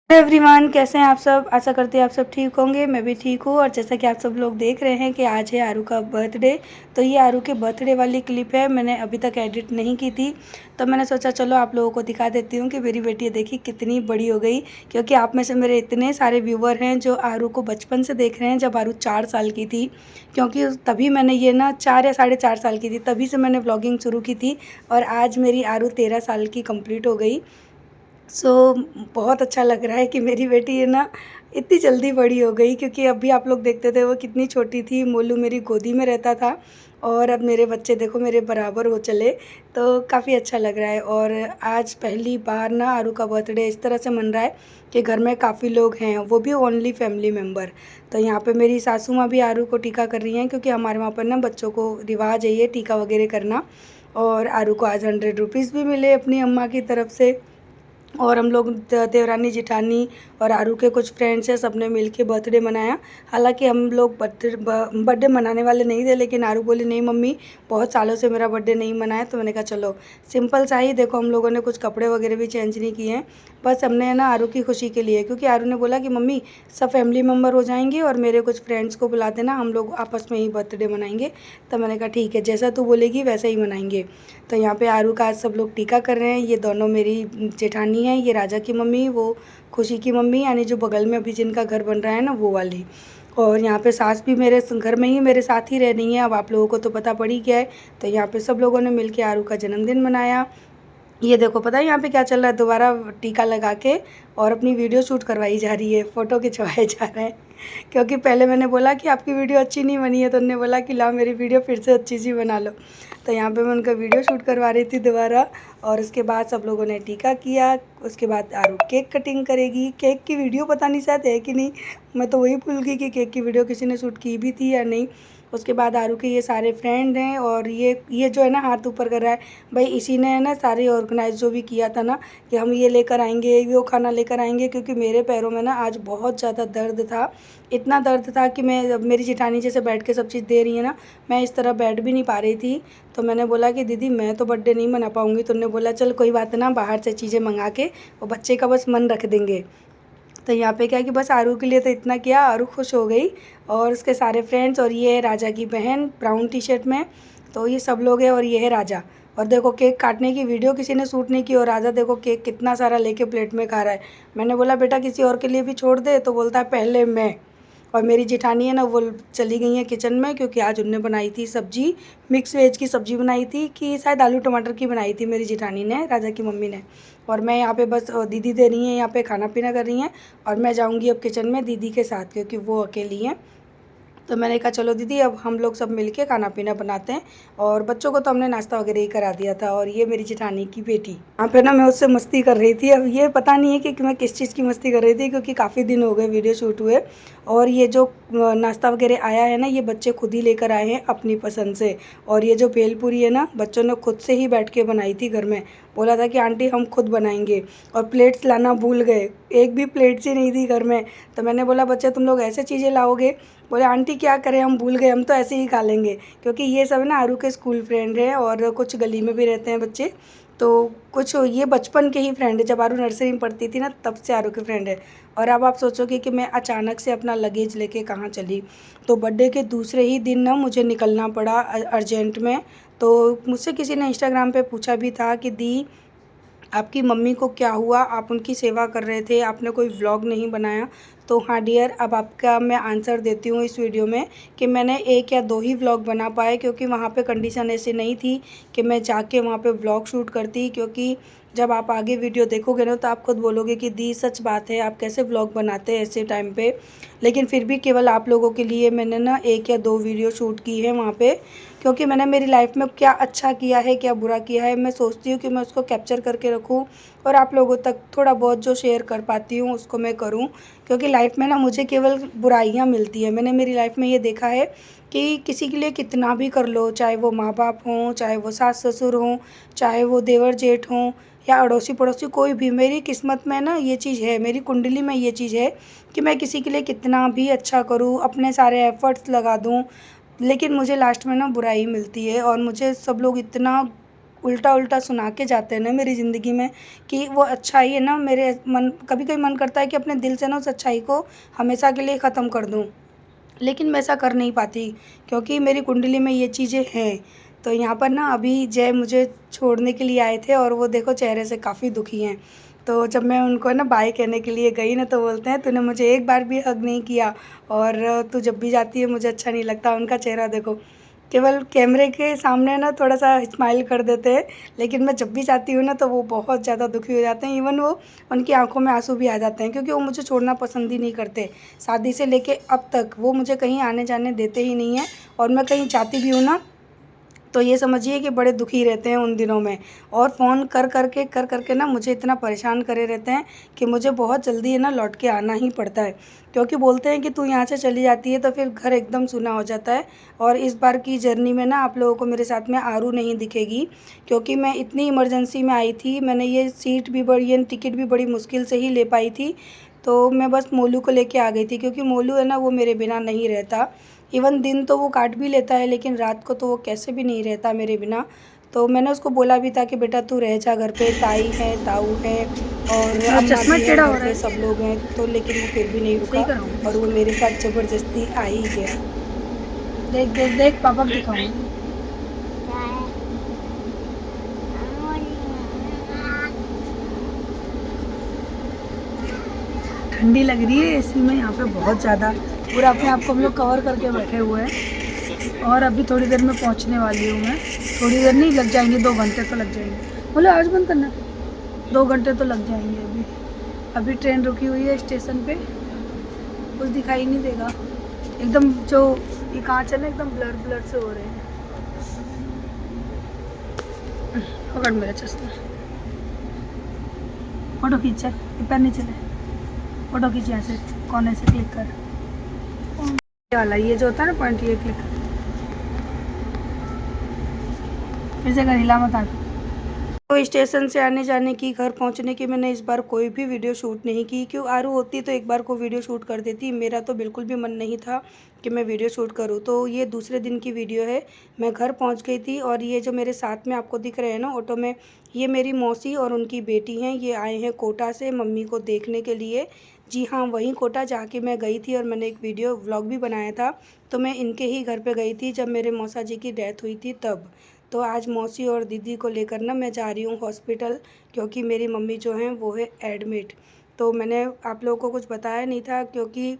Everyone, कैसे हैं आप सब। आशा करते हैं आप सब ठीक होंगे। मैं भी ठीक हूँ। और जैसा कि आप सब लोग देख रहे हैं कि आज है आरू का बर्थडे। तो ये आरू के बर्थडे वाली क्लिप है, मैंने अभी तक एडिट नहीं की थी। तो मैंने सोचा चलो आप लोगों को दिखा देती हूँ कि मेरी बेटी देखिए कितनी बड़ी हो गई। क्योंकि आप में से मेरे इतने सारे व्यूवर हैं जो आरू को बचपन से देख रहे हैं, जब आरू 4 साल की थी। क्योंकि तभी मैंने ये ना 4 या 4.5 साल की थी, तभी से मैंने व्लॉगिंग शुरू की थी। और आज मेरी आरू 13 साल की कंप्लीट हो गई। सो बहुत अच्छा लग रहा है कि मेरी बेटी है ना इतनी जल्दी बड़ी हो गई। क्योंकि अभी आप लोग देखते थे वो कितनी छोटी थी, मोलू मेरी गोदी में रहता था। और अब मेरे बच्चे देखो मेरे बराबर हो चले। तो काफ़ी अच्छा लग रहा है। और आज पहली बार ना आरू का बर्थडे इस तरह से मन रहा है कि घर में काफ़ी लोग हैं, वो भी ओनली फैमिली मेम्बर। तो यहाँ पे मेरी सासू माँ भी आरू को टीका कर रही हैं, क्योंकि हमारे वहाँ पर ना बच्चों को रिवाज है ये टीका वगैरह करना। और आरू को आज 100 रुपीज़ भी मिले अपनी अम्मा की तरफ से। और हम लोग देवरानी जेठानी और आरू के कुछ फ्रेंड्स हैं, सब ने मिल के बर्थडे मनाया। हालांकि हम लोग बर्थडे मनाने वाले नहीं थे, लेकिन आरू बोली नहीं मम्मी, बहुत सालों से मेरा बर्थडे नहीं मनाया। तो मैंने कहा चलो सिंपल सा ही। देखो हम लोगों ने कुछ कपड़े वगैरह भी चेंज नहीं किए हैं, बस हमने ना आरू की खुशी के लिए। क्योंकि आरू ने बोला कि मम्मी सब फैमिली मेम्बर हो जाएंगे और मेरे कुछ फ्रेंड्स को बुला देना, हम लोग आपस में ही बर्थडे मनाएंगे। तो मैंने कहा ठीक है, जैसा तू बोलेगी वैसा ही मनाएंगे। तो यहाँ पे आरू का आज सब लोग टीका कर रहे हैं। ये दोनों मेरी जेठानी है, ये राजा की मम्मी, वो खुशी की मम्मी, यानी जो बगल में अभी जिनका घर बन रहा है ना वो वाली। और यहाँ पे सास भी मेरे घर में ही मेरे साथ ही रह रही है। अब आप लोगों को तो पता पड़ ही गया है। तो यहाँ पे सब लोगों ने मिलके आरू का जन्मदिन मनाया। ये देखो पता है यहाँ पे क्या चल रहा है, दोबारा टीका लगा के और अपनी वीडियो शूट करवाई जा रही है, फ़ोटो खिंचवाए जा रहे हैं। क्योंकि पहले मैंने बोला कि आपकी वीडियो अच्छी नहीं बनी है, तो उन्होंने बोला कि लाओ मेरी वीडियो फिर से अच्छी सी बना लो। तो यहाँ पे मैं उनका वीडियो शूट करवा रही थी दोबारा। और उसके बाद सब लोगों ने टीका किया। उसके बाद आरू केक कटिंग करेगी। केक की वीडियो पता नहीं शायद है कि नहीं, मैं तो वही भूल गई कि केक की वीडियो किसी ने शूट की भी थी या नहीं। उसके बाद आरू के ये सारे फ्रेंड हैं, और ये जो है ना हाथ ऊपर कर रहा है, भाई इसी ने है ना सारी ऑर्गेनाइज जो भी किया था ना, कि हम ये लेकर आएंगे वो खाना लेकर आएंगे। क्योंकि मेरे पैरों में ना आज बहुत ज़्यादा दर्द था। इतना दर्द था कि मैं, मेरी जेठानी जैसे बैठ के सब चीज़ दे रही है ना, मैं इस तरह बैठ भी नहीं पा रही थी। तो मैंने बोला कि दीदी मैं तो बर्थडे नहीं मना पाऊँगी। तो उन्होंने बोला चल कोई बात ना, बाहर से चीज़ें मंगा के वो बच्चे का बस मन रख देंगे। तो यहाँ पे क्या है कि बस आरू के लिए तो इतना किया, आरू खुश हो गई। और उसके सारे फ्रेंड्स, और ये है राजा की बहन ब्राउन टी शर्ट में। तो ये सब लोग हैं, और ये है राजा। और देखो केक काटने की वीडियो किसी ने शूट नहीं की, और राजा देखो केक कितना सारा लेके प्लेट में खा रहा है। मैंने बोला बेटा किसी और के लिए भी छोड़ दे, तो बोलता है पहले मैं। और मेरी जेठानी है ना वो चली गई है किचन में, क्योंकि आज उनने बनाई थी सब्जी, मिक्स वेज की सब्जी बनाई थी, कि शायद आलू टमाटर की बनाई थी मेरी जेठानी ने, राजा की मम्मी ने। और मैं यहाँ पे बस दीदी दे रही हैं, यहाँ पे खाना पीना कर रही हैं। और मैं जाऊँगी अब किचन में दीदी के साथ, क्योंकि वो अकेली हैं। तो मैंने कहा चलो दीदी अब हम लोग सब मिलके खाना पीना बनाते हैं। और बच्चों को तो हमने नाश्ता वगैरह ही करा दिया था। और ये मेरी जेठानी की बेटी, यहाँ पे ना मैं उससे मस्ती कर रही थी। अब ये पता नहीं है कि मैं किस चीज़ की मस्ती कर रही थी, क्योंकि काफ़ी दिन हो गए वीडियो शूट हुए। और ये जो नाश्ता वगैरह आया है ना, ये बच्चे खुद ही लेकर आए हैं अपनी पसंद से। और ये जो भेलपूरी है ना, बच्चों ने खुद से ही बैठ के बनाई थी घर में। बोला था कि आंटी हम खुद बनाएंगे। और प्लेट्स लाना भूल गए, एक भी प्लेट्स ही नहीं थी घर में। तो मैंने बोला बच्चे तुम लोग ऐसे चीज़ें लाओगे? बोले आंटी क्या करें, हम भूल गए, हम तो ऐसे ही खा लेंगे। क्योंकि ये सब ना आरू के स्कूल फ्रेंड हैं, और कुछ गली में भी रहते हैं बच्चे। तो कुछ ये बचपन के ही फ्रेंड है, जब आरू नर्सरी में पढ़ती थी ना तब से आरू के फ्रेंड है। और अब आप सोचोगे कि मैं अचानक से अपना लगेज लेके कहाँ चली। तो बर्थडे के दूसरे ही दिन ना मुझे निकलना पड़ा अर्जेंट में। तो मुझसे किसी ने इंस्टाग्राम पे पूछा भी था कि दी आपकी मम्मी को क्या हुआ, आप उनकी सेवा कर रहे थे, आपने कोई व्लॉग नहीं बनाया। तो हाँ डियर, अब आपका मैं आंसर देती हूँ इस वीडियो में, कि मैंने 1 या 2 ही व्लॉग बना पाए, क्योंकि वहाँ पे कंडीशन ऐसी नहीं थी कि मैं जाके वहाँ पे व्लॉग शूट करती। क्योंकि जब आप आगे वीडियो देखोगे ना, तो आप खुद बोलोगे कि दी सच बात है, आप कैसे व्लॉग बनाते हैं ऐसे टाइम पे। लेकिन फिर भी केवल आप लोगों के लिए मैंने ना 1 या 2 वीडियो शूट की है वहाँ पे। क्योंकि मैंने मेरी लाइफ में क्या अच्छा किया है, क्या बुरा किया है, मैं सोचती हूँ कि मैं उसको कैप्चर करके रखूँ, और आप लोगों तक थोड़ा बहुत जो शेयर कर पाती हूँ उसको मैं करूँ। क्योंकि लाइफ में ना मुझे केवल बुराइयाँ मिलती हैं। मैंने मेरी लाइफ में ये देखा है कि किसी के लिए कितना भी कर लो, चाहे वो माँ बाप हों, चाहे वो सास ससुर हों, चाहे वो देवर जेठ हों, या अड़ोसी पड़ोसी, कोई भी, मेरी किस्मत में ना ये चीज़ है, मेरी कुंडली में ये चीज़ है कि मैं किसी के लिए कितना भी अच्छा करूँ, अपने सारे एफ़र्ट्स लगा दूँ, लेकिन मुझे लास्ट में ना बुराई मिलती है। और मुझे सब लोग इतना उल्टा उल्टा सुना के जाते हैं ना मेरी ज़िंदगी में कि वो अच्छाई है ना, मेरे मन कभी कभी मन करता है कि अपने दिल से ना उस अच्छाई को हमेशा के लिए ख़त्म कर दूँ, लेकिन मैं ऐसा कर नहीं पाती क्योंकि मेरी कुंडली में ये चीज़ें हैं। तो यहाँ पर ना अभी जय मुझे छोड़ने के लिए आए थे और वो देखो चेहरे से काफ़ी दुखी हैं। तो जब मैं उनको ना बाय कहने के लिए गई ना, तो बोलते हैं तूने मुझे एक बार भी हग नहीं किया और तू जब भी जाती है मुझे अच्छा नहीं लगता। उनका चेहरा देखो, केवल कैमरे के सामने ना थोड़ा सा स्माइल कर देते हैं, लेकिन मैं जब भी जाती हूँ ना तो वो बहुत ज़्यादा दुखी हो जाते हैं। इवन वो उनकी आंखों में आंसू भी आ जाते हैं क्योंकि वो मुझे छोड़ना पसंद ही नहीं करते। शादी से लेके अब तक वो मुझे कहीं आने जाने देते ही नहीं हैं, और मैं कहीं जाती भी हूँ ना तो ये समझिए कि बड़े दुखी रहते हैं उन दिनों में, और फ़ोन कर के ना मुझे इतना परेशान करे रहते हैं कि मुझे बहुत जल्दी है ना लौट के आना ही पड़ता है, क्योंकि बोलते हैं कि तू यहाँ से चली जाती है तो फिर घर एकदम सूना हो जाता है। और इस बार की जर्नी में ना आप लोगों को मेरे साथ में आरू नहीं दिखेगी, क्योंकि मैं इतनी इमरजेंसी में आई थी। मैंने ये सीट भी बड़ी, ये टिकट भी बड़ी मुश्किल से ही ले पाई थी। तो मैं बस मोलू को लेके आ गई थी, क्योंकि मोलू है ना वो मेरे बिना नहीं रहता। इवन दिन तो वो काट भी लेता है, लेकिन रात को तो वो कैसे भी नहीं रहता मेरे बिना। तो मैंने उसको बोला भी था कि बेटा तू रह जा घर पे, ताई है, ताऊ है और अम्मा भी है घर पे, सब लोग हैं। तो लेकिन वो फिर भी नहीं रुका और वो मेरे साथ ज़बरदस्ती आ ही गया। देख देख देख पापा को दिखाऊंगी। ठंडी लग रही है एसी में यहाँ पे बहुत ज़्यादा। पूरा अपने आप को हम लोग कवर करके बैठे हुए हैं, और अभी थोड़ी देर में पहुँचने वाली हूँ मैं। थोड़ी देर नहीं, लग जाएंगे 2 घंटे तो लग जाएंगे। बोलो आज बंद करना, 2 घंटे तो लग जाएंगे। अभी ट्रेन रुकी हुई है स्टेशन पे, कुछ दिखाई नहीं देगा एकदम। जो ये कांच है ना एकदम ब्लर ब्लर से हो रहे हैं। पकड़ मेरा चश्मा, फोटो खींच, ये पैर नहीं चले, फोटो खींच यहाँ से कोने से क्लिक कर, ये वाला ये जो होता है ना पॉइंट, ये क्लिक कर, फिर से कर, हिला मत आगे। तो स्टेशन से आने जाने की, घर पहुंचने की मैंने इस बार कोई भी वीडियो शूट नहीं की। क्यों, आरू होती तो एक बार को वीडियो शूट कर देती। मेरा तो बिल्कुल भी मन नहीं था कि मैं वीडियो शूट करूं। तो ये दूसरे दिन की वीडियो है। मैं घर पहुंच गई थी, और ये जो मेरे साथ में आपको दिख रहे हैं ना ऑटो में, ये मेरी मौसी और उनकी बेटी हैं। ये आए हैं कोटा से मम्मी को देखने के लिए। जी हाँ, वहीं कोटा जहाँ की मैं गई थी, और मैंने एक वीडियो व्लॉग भी बनाया था। तो मैं इनके ही घर पर गई थी जब मेरे मौसा जी की डेथ हुई थी तब। तो आज मौसी और दीदी को लेकर ना मैं जा रही हूँ हॉस्पिटल, क्योंकि मेरी मम्मी जो हैं वो है एडमिट। तो मैंने आप लोगों को कुछ बताया नहीं था, क्योंकि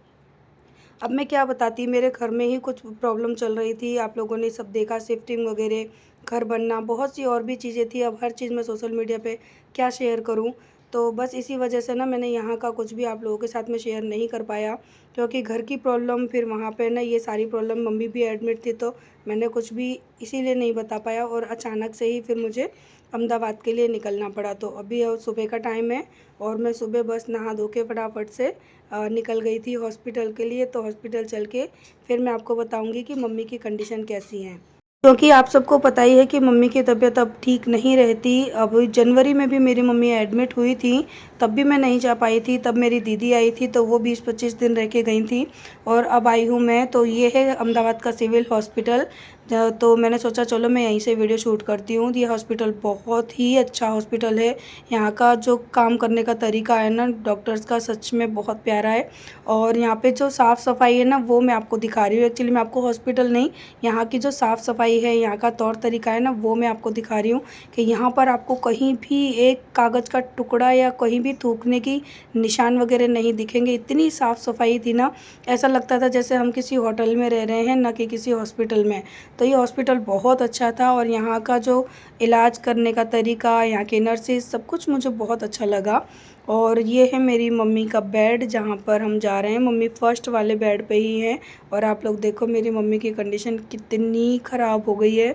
अब मैं क्या बताती, मेरे घर में ही कुछ प्रॉब्लम चल रही थी। आप लोगों ने सब देखा, शिफ्टिंग वगैरह, घर बनना, बहुत सी और भी चीज़ें थी। अब हर चीज़ मैं सोशल मीडिया पे क्या शेयर करूं। तो बस इसी वजह से ना मैंने यहाँ का कुछ भी आप लोगों के साथ में शेयर नहीं कर पाया, क्योंकि घर की प्रॉब्लम, फिर वहाँ पे ना ये सारी प्रॉब्लम, मम्मी भी एडमिट थी, तो मैंने कुछ भी इसीलिए नहीं बता पाया। और अचानक से ही फिर मुझे अहमदाबाद के लिए निकलना पड़ा। तो अभी सुबह का टाइम है, और मैं सुबह बस नहा धो के फटाफट से निकल गई थी हॉस्पिटल के लिए। तो हॉस्पिटल चल के फिर मैं आपको बताऊंगी कि मम्मी की कंडीशन कैसी है, क्योंकि आप सबको पता ही है कि मम्मी की तबीयत अब ठीक नहीं रहती। अब जनवरी में भी मेरी मम्मी एडमिट हुई थी, तब भी मैं नहीं जा पाई थी। तब मेरी दीदी आई थी, तो वो 20-25 दिन रह के गई थी, और अब आई हूँ मैं। तो ये है अहमदाबाद का सिविल हॉस्पिटल। तो मैंने सोचा चलो मैं यहीं से वीडियो शूट करती हूँ। ये हॉस्पिटल बहुत ही अच्छा हॉस्पिटल है। यहाँ का जो काम करने का तरीका है ना डॉक्टर्स का, सच में बहुत प्यारा है। और यहाँ पे जो साफ़ सफाई है ना, वो मैं आपको दिखा रही हूँ। एक्चुअली मैं आपको हॉस्पिटल नहीं, यहाँ की जो साफ़ सफाई है, यहाँ का तौर तरीका है ना, वो मैं आपको दिखा रही हूँ कि यहाँ पर आपको कहीं भी एक कागज़ का टुकड़ा या कहीं भी थूकने की निशान वगैरह नहीं दिखेंगे। इतनी साफ़ सफाई थी ना, ऐसा लगता था जैसे हम किसी होटल में रह रहे हैं, ना कि किसी हॉस्पिटल में। तो ये हॉस्पिटल बहुत अच्छा था, और यहाँ का जो इलाज करने का तरीका, यहाँ के नर्सेज, सब कुछ मुझे बहुत अच्छा लगा। और ये है मेरी मम्मी का बेड, जहाँ पर हम जा रहे हैं। मम्मी फर्स्ट वाले बेड पे ही हैं, और आप लोग देखो मेरी मम्मी की कंडीशन कितनी ख़राब हो गई है।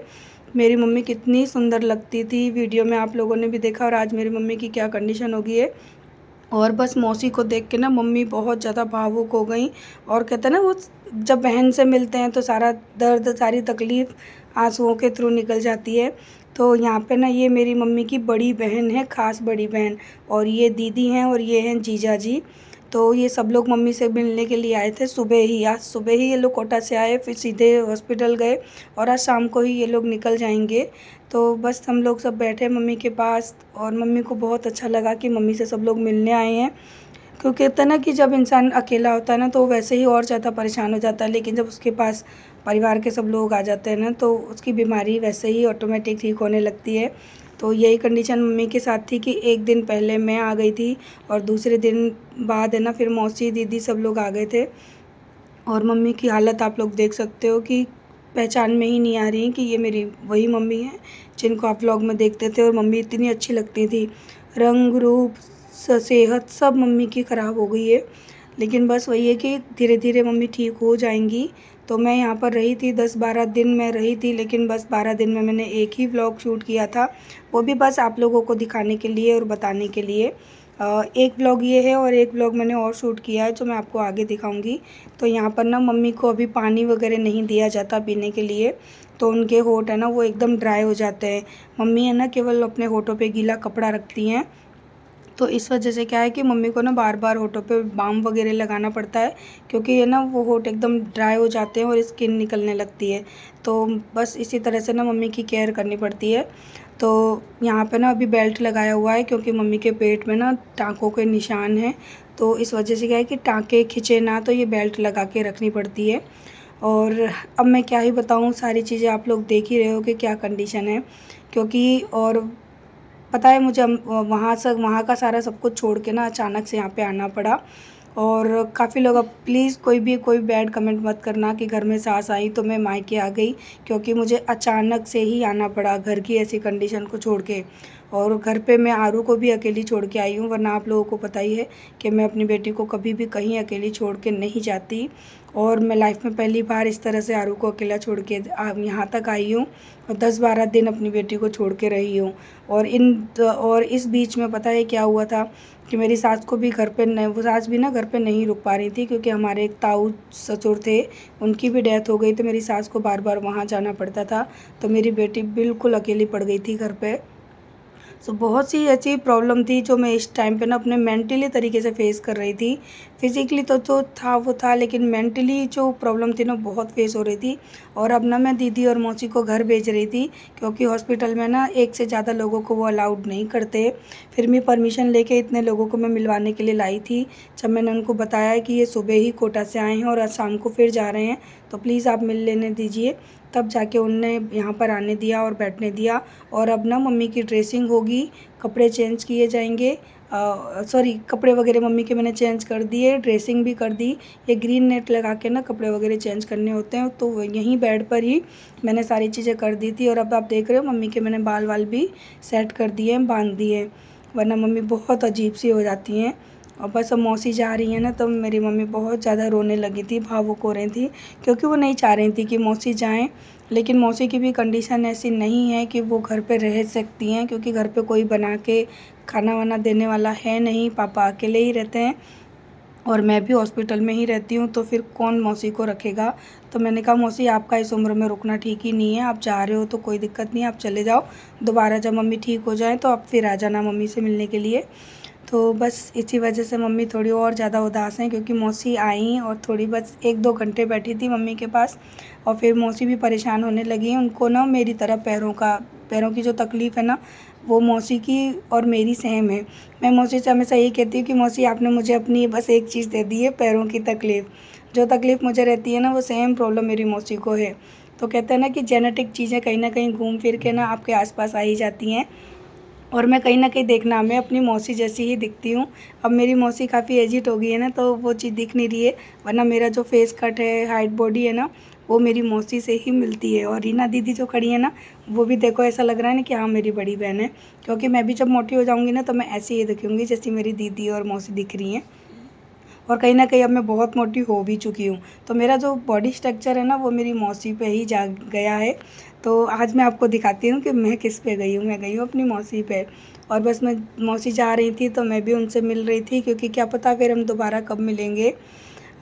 मेरी मम्मी कितनी सुंदर लगती थी, वीडियो में आप लोगों ने भी देखा, और आज मेरी मम्मी की क्या कंडीशन हो गई है। और बस मौसी को देख के ना मम्मी बहुत ज़्यादा भावुक हो गई, और कहते हैं ना वो जब बहन से मिलते हैं तो सारा दर्द, सारी तकलीफ़ आंसुओं के थ्रू निकल जाती है। तो यहाँ पे ना ये मेरी मम्मी की बड़ी बहन है, ख़ास बड़ी बहन, और ये दीदी हैं, और ये हैं जीजा जी। तो ये सब लोग मम्मी से मिलने के लिए आए थे सुबह ही। आज सुबह ही ये लोग कोटा से आए, फिर सीधे हॉस्पिटल गए और आज शाम को ही ये लोग निकल जाएंगे। तो बस हम लोग सब बैठे मम्मी के पास और मम्मी को बहुत अच्छा लगा कि मम्मी से सब लोग मिलने आए हैं। क्योंकि कहते हैं ना कि जब इंसान अकेला होता है ना तो वैसे ही और ज़्यादा परेशान हो जाता है, लेकिन जब उसके पास परिवार के सब लोग आ जाते हैं ना तो उसकी बीमारी वैसे ही ऑटोमेटिक ठीक होने लगती है। तो यही कंडीशन मम्मी के साथ थी कि एक दिन पहले मैं आ गई थी और दूसरे दिन बाद है ना फिर मौसी दीदी सब लोग आ गए थे। और मम्मी की हालत आप लोग देख सकते हो कि पहचान में ही नहीं आ रही कि ये मेरी वही मम्मी है जिनको आप व्लॉग में देखते थे। और मम्मी इतनी अच्छी लगती थी, रंग रूप सेहत सब मम्मी की ख़राब हो गई है। लेकिन बस वही है कि धीरे धीरे मम्मी ठीक हो जाएंगी। तो मैं यहाँ पर रही थी 10-12 दिन मैं रही थी, लेकिन बस 12 दिन में मैंने एक ही व्लॉग शूट किया था, वो भी बस आप लोगों को दिखाने के लिए और बताने के लिए। एक व्लॉग ये है और एक व्लॉग मैंने और शूट किया है जो मैं आपको आगे दिखाऊंगी। तो यहाँ पर ना मम्मी को अभी पानी वगैरह नहीं दिया जाता पीने के लिए, तो उनके होंठ है ना वो एकदम ड्राई हो जाते हैं। मम्मी है ना केवल अपने होठों पे गीला कपड़ा रखती हैं। तो इस वजह से क्या है कि मम्मी को ना बार बार होठों पे बाम वगैरह लगाना पड़ता है, क्योंकि ये ना वो होठ एकदम ड्राई हो जाते हैं और स्किन निकलने लगती है। तो बस इसी तरह से ना मम्मी की केयर करनी पड़ती है। तो यहाँ पे ना अभी बेल्ट लगाया हुआ है क्योंकि मम्मी के पेट में ना टाँकों के निशान हैं। तो इस वजह से क्या है कि टाँके खिंचे ना, तो ये बेल्ट लगा के रखनी पड़ती है। और अब मैं क्या ही बताऊँ, सारी चीज़ें आप लोग देख ही रहे हो कि क्या कंडीशन है। क्योंकि और पता है मुझे वहाँ का सारा सब कुछ छोड़ के ना अचानक से यहाँ पे आना पड़ा। और काफ़ी लोग, अब प्लीज़ कोई बैड कमेंट मत करना कि घर में सास आई तो मैं मायके आ गई, क्योंकि मुझे अचानक से ही आना पड़ा घर की ऐसी कंडीशन को छोड़ के। और घर पे मैं आरू को भी अकेली छोड़ के आई हूँ, वरना आप लोगों को पता ही है कि मैं अपनी बेटी को कभी भी कहीं अकेली छोड़ के नहीं जाती। और मैं लाइफ में पहली बार इस तरह से आरू को अकेला छोड़ के यहाँ तक आई हूँ और 10-12 दिन अपनी बेटी को छोड़ के रही हूँ। और इस बीच में पता है क्या हुआ था कि मेरी सास को भी घर पे नहीं, वो सास भी ना घर पे नहीं रुक पा रही थी, क्योंकि हमारे एक ताऊ ससुर थे, उनकी भी डेथ हो गई, तो मेरी सास को बार बार वहाँ जाना पड़ता था। तो मेरी बेटी बिल्कुल अकेली पड़ गई थी घर पे। सो बहुत सी ऐसी प्रॉब्लम थी जो मैं इस टाइम पे ना अपने मेंटली तरीके से फेस कर रही थी। फिज़िकली तो जो था वो था, लेकिन मेंटली जो प्रॉब्लम थी ना बहुत फेस हो रही थी। और अब ना मैं दीदी और मौसी को घर भेज रही थी, क्योंकि हॉस्पिटल में ना एक से ज़्यादा लोगों को वो अलाउड नहीं करते। फिर मैं परमिशन लेके इतने लोगों को मैं मिलवाने के लिए लाई थी। जब मैंने उनको बताया कि ये सुबह ही कोटा से आए हैं और आज शाम को फिर जा रहे हैं, तो प्लीज़ आप मिल लेने दीजिए, तब जाके उनने यहाँ पर आने दिया और बैठने दिया। और अब ना मम्मी की ड्रेसिंग होगी, कपड़े चेंज किए जाएंगे। सॉरी, कपड़े वगैरह मम्मी के मैंने चेंज कर दिए, ड्रेसिंग भी कर दी। ये ग्रीन नेट लगा के ना कपड़े वगैरह चेंज करने होते हैं, तो यहीं बेड पर ही मैंने सारी चीज़ें कर दी थी। और अब आप देख रहे हो मम्मी के मैंने बाल वाल भी सेट कर दिए हैं, बांध दिए, वरना मम्मी बहुत अजीब सी हो जाती हैं। और बस अब मौसी जा रही है ना, तो मेरी मम्मी बहुत ज़्यादा रोने लगी थी, भावुक हो रही थी, क्योंकि वो नहीं चाह रही थी कि मौसी जाएं। लेकिन मौसी की भी कंडीशन ऐसी नहीं है कि वो घर पे रह सकती हैं, क्योंकि घर पे कोई बना के खाना वाना देने वाला है नहीं, पापा अकेले ही रहते हैं और मैं भी हॉस्पिटल में ही रहती हूँ, तो फिर कौन मौसी को रखेगा। तो मैंने कहा मौसी आपका इस उम्र में रुकना ठीक ही नहीं है, आप जा रहे हो तो कोई दिक्कत नहीं, आप चले जाओ, दोबारा जब मम्मी ठीक हो जाए तो आप फिर आ जाना मम्मी से मिलने के लिए। तो बस इसी वजह से मम्मी थोड़ी और ज़्यादा उदास हैं, क्योंकि मौसी आई और थोड़ी बस 1-2 घंटे बैठी थी मम्मी के पास, और फिर मौसी भी परेशान होने लगी हैं। उनको ना मेरी तरह पैरों की जो तकलीफ़ है ना, वो मौसी की और मेरी सेम है। मैं मौसी से हमेशा यही कहती हूँ कि मौसी आपने मुझे अपनी बस एक चीज़ दे दी है, पैरों की तकलीफ़। जो तकलीफ़ मुझे रहती है ना, वो सेम प्रॉब्लम मेरी मौसी को है। तो कहते हैं ना कि जेनेटिक चीज़ें कहीं ना कहीं घूम फिर के ना आपके आसपास आ ही जाती हैं। और मैं कहीं न कहीं देखना मैं अपनी मौसी जैसी ही दिखती हूँ। अब मेरी मौसी काफ़ी एजिड हो गई है ना, तो वो चीज़ दिख नहीं रही है, वरना मेरा जो फेस कट है, हाइट बॉडी है ना, वो मेरी मौसी से ही मिलती है। और रीना दीदी जो खड़ी है ना, वो भी देखो ऐसा लग रहा है ना कि हाँ मेरी बड़ी बहन है, क्योंकि मैं भी जब मोटी हो जाऊँगी ना तो मैं ऐसी ही दिखूँगी जैसी मेरी दीदी और मौसी दिख रही हैं। और कहीं न कहीं अब मैं बहुत मोटी हो भी चुकी हूँ, तो मेरा जो बॉडी स्ट्रक्चर है ना, वो मेरी मौसी पे ही जा गया है। तो आज मैं आपको दिखाती हूँ कि मैं किस पे गई हूँ, मैं गई हूँ अपनी मौसी पे। और बस मैं मौसी जा रही थी तो मैं भी उनसे मिल रही थी, क्योंकि क्या पता फिर हम दोबारा कब मिलेंगे।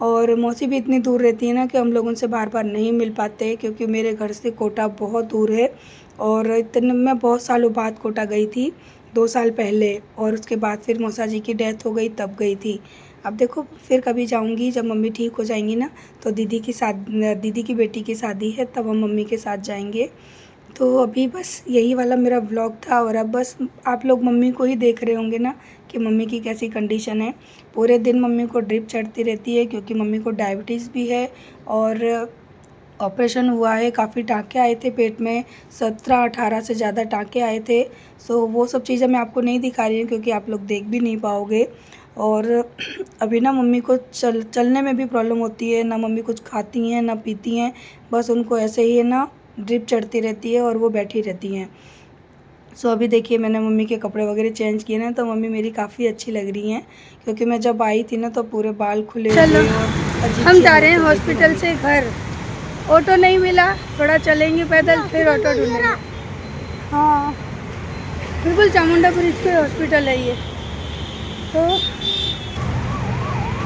और मौसी भी इतनी दूर रहती है ना कि हम लोग उनसे बार-बार नहीं मिल पाते, क्योंकि मेरे घर से कोटा बहुत दूर है। और इतने मैं बहुत सालों बाद कोटा गई थी, 2 साल पहले, और उसके बाद फिर मौसा जी की डेथ हो गई तब गई थी। अब देखो फिर कभी जाऊंगी जब मम्मी ठीक हो जाएंगी ना, तो दीदी की बेटी की शादी है, तब हम मम्मी के साथ जाएंगे। तो अभी बस यही वाला मेरा व्लॉग था। और अब बस आप लोग मम्मी को ही देख रहे होंगे ना कि मम्मी की कैसी कंडीशन है। पूरे दिन मम्मी को ड्रिप चढ़ती रहती है, क्योंकि मम्मी को डायबिटीज़ भी है और ऑपरेशन हुआ है। काफ़ी टाँके आए थे पेट में, 17-18 से ज़्यादा टाँके आए थे। सो वो सब चीज़ें मैं आपको नहीं दिखा रही हूँ, क्योंकि आप लोग देख भी नहीं पाओगे। और अभी ना मम्मी को चलने में भी प्रॉब्लम होती है, ना मम्मी कुछ खाती हैं ना पीती हैं, बस उनको ऐसे ही है ना ड्रिप चढ़ती रहती है और वो बैठी रहती हैं। सो अभी देखिए मैंने मम्मी के कपड़े वगैरह चेंज किए ना, तो मम्मी मेरी काफ़ी अच्छी लग रही हैं, क्योंकि मैं जब आई थी ना तो पूरे बाल खुले हुए और अजीब। हम जा रहे हैं हॉस्पिटल से घर। ऑटो नहीं मिला, थोड़ा चलेंगे पैदल, फिर ऑटो ढूंढेंगे। हाँ बिल्कुल चामुंडापुरी के हॉस्पिटल है ये।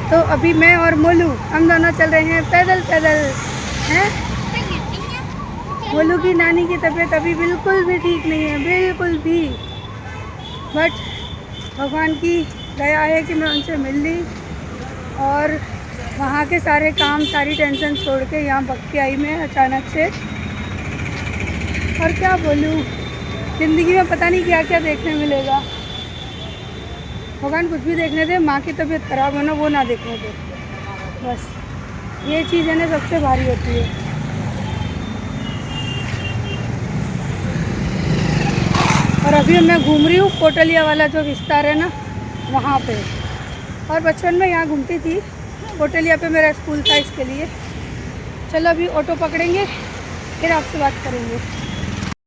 तो अभी मैं और मोलू हम दोनों चल रहे हैं पैदल हैं। मोलू की नानी की तबीयत अभी बिल्कुल भी ठीक नहीं है, बिल्कुल भी। बट भगवान की दया है कि मैं उनसे मिल ली और वहाँ के सारे काम, सारी टेंशन छोड़ के यहाँ भाग के आई मैं अचानक से। और क्या बोलूँ, ज़िंदगी में पता नहीं क्या क्या देखने मिलेगा। भगवान कुछ भी देखने दे, माँ की तबीयत ख़राब हो ना वो ना देखने दे, बस ये चीज़ है ना सबसे भारी होती है। और अभी मैं घूम रही हूँ कोटलिया वाला जो विस्तार है ना वहाँ पे। और बचपन में यहाँ घूमती थी, कोटलिया पे मेरा स्कूल था इसके लिए। चलो अभी ऑटो पकड़ेंगे, फिर आपसे बात करेंगे।